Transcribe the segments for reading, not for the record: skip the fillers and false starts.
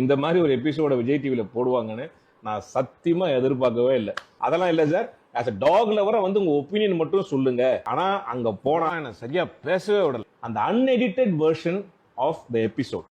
இந்த மாதிரி ஒரு எபிசோட விஜய் டிவில போடுவாங்கன்னு நான் சத்தியமா எதிர்பார்க்கவே இல்லை. அதெல்லாம் இல்லை சார். ஆஸ் அ டாக் லவரா வந்து உங்க ஒப்பீனியன் மட்டும் சொல்லுங்க. ஆனா அங்க போனா என்ன சரியா பேசவே விடல. அந்த unedited version of the episode.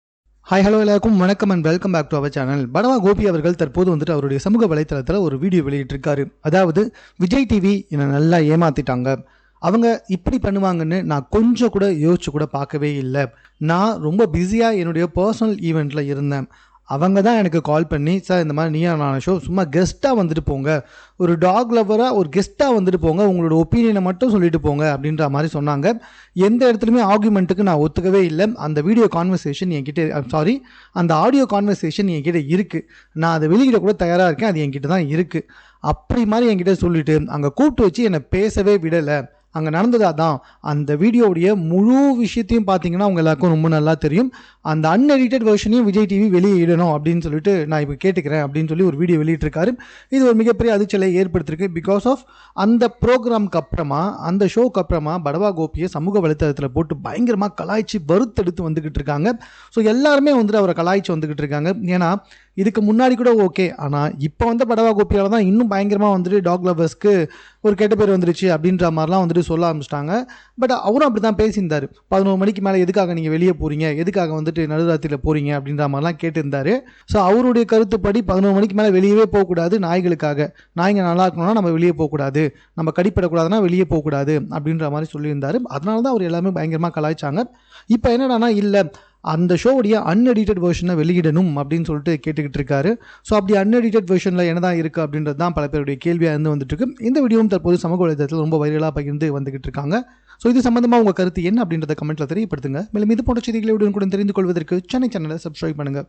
Hi hello எல்லாருக்கும் வணக்கம் and welcome back to our channel. Badava Gopi அவர்கள் தற்போது வந்துட்டு அவருடைய சமூக வலைத்தளத்தில் ஒரு வீடியோ வெளியிட்டிருக்காரு. அதாவது விஜய் டிவி என்னை நல்லா ஏமாத்திட்டாங்க, அவங்க இப்படி பண்ணுவாங்கன்னு நான் கொஞ்சம் கூட யோசிச்சு கூட பார்க்கவே இல்லை. நான் ரொம்ப பிஸியாக என்னுடைய பர்சனல் ஈவெண்ட்டில் இருந்தேன். அவங்க தான் எனக்கு கால் பண்ணி, சார் இந்த மாதிரி நீயா நானா ஷோ சும்மா கெஸ்ட்டாக வந்துட்டு போங்க, ஒரு டாக் லவராக ஒரு கெஸ்ட்டாக வந்துட்டு போங்க, உங்களோட ஒப்பீனியனை மட்டும் சொல்லிட்டு போங்க அப்படின்ற மாதிரி சொன்னாங்க. எந்த இடத்துலையுமே ஆர்குமெண்ட்டுக்கு நான் ஒத்துக்கவே இல்லை. அந்த வீடியோ கான்வர்சேஷன் என்கிட்ட அந்த ஆடியோ கான்வர்சேஷன் என்கிட்ட இருக்குது. நான் அதை வெளியிட கூட தயாராக இருக்கேன், அது என்கிட்ட தான் இருக்குது. அப்படி மாதிரி என்கிட்ட சொல்லிவிட்டு அங்கே கூப்பிட்டு வச்சு என்னை பேசவே விடலை. அங்கே நடந்ததா தான் அந்த வீடியோடைய முழு விஷயத்தையும் பார்த்தீங்கன்னா அவங்க எல்லாருக்கும் ரொம்ப நல்லா தெரியும். அந்த அன்எடிட்டட் வெர்ஷனையும் விஜய் டிவி வெளியிடணும் அப்படின்னு சொல்லிட்டு நான் இப்போ கேட்டுக்கிறேன் அப்படின்னு சொல்லி ஒரு வீடியோ வெளியிட்டிருக்காரு. இது ஒரு மிகப்பெரிய அதிர்ச்சியை ஏற்படுத்திருக்கு. பிகாஸ் ஆஃப் அந்த ப்ரோக்ராம்க்கு அப்புறமா, அந்த ஷோக்கு அப்புறமா படவா கோபியை சமூக வலைத்தளத்தில் போட்டு பயங்கரமாக கலாய்ச்சி வறுத்தெடுத்து வந்துக்கிட்டு இருக்காங்க. ஸோ எல்லாருமே வந்துட்டு அவரை கலாய்ச்சி வந்துக்கிட்டு இருக்காங்க. ஏன்னா இதுக்கு முன்னாடி கூட ஓகே, ஆனால் இப்போ வந்து படவா கோபியால் தான் இன்னும் பயங்கரமாக வந்துட்டு டாக் லவர்ஸ்க்கு ஒரு கெட்ட பேர் வந்துருச்சு அப்படின்ற மாதிரிலாம் வந்துட்டு சொல்ல ஆரம்பிச்சிட்டாங்க. பட் அவரும் அப்படி தான் பேசியிருந்தார். 11 மணிக்கு மேலே எதுக்காக நீங்கள் வெளியே போகிறீங்க, எதுக்காக வந்துட்டு நடுராத்திரியில் போகிறீங்க அப்படின்ற மாதிரிலாம் கேட்டிருந்தார். ஸோ அவருடைய கருத்துப்படி 11 மணிக்கு மேலே வெளியவே போகக்கூடாது, நாய்களுக்காக, நாய்ங்க நல்லா இருக்கணும்னா நம்ம வெளியே போகக்கூடாது, நம்ம கடிப்படக்கூடாதுன்னா வெளியே போகக்கூடாது அப்படின்ற மாதிரி சொல்லியிருந்தார். அதனால தான் அவர் எல்லாமே பயங்கரமாக கலாய்ச்சாங்க. இப்போ என்னடானா இல்லை, அந்த ஷோவுடைய அன்எடிட்டட் வெர்ஷனை வெளியிடணும் அப்படின்னு சொல்லிட்டு கேட்டுக்கிட்டு இருக்காரு. ஸோ அப்படி அன்எடிட்டட் வெர்ஷனில் என்ன தான் இருக்குது அப்படின்றது தான் பல பேருடைய கேள்வியாக இருந்து வந்துட்டு இருக்கு. இந்த வீடியோவும் தற்போது சமூக வலைதளத்தில் ரொம்ப வைரலாக பகிர்ந்து வந்துகிட்டு இருக்காங்க. ஸோ இது சம்பந்தமாக உங்கள் கருத்து என்ன அப்படின்றத கமெண்ட்டில் தெரியப்படுத்துங்க. மேலும் இது போன்ற செய்திகளை உடனுக்குடன் தெரிந்து கொள்வதற்கு சென்னை சேனலை சப்ஸ்கிரைப் பண்ணுங்கள்.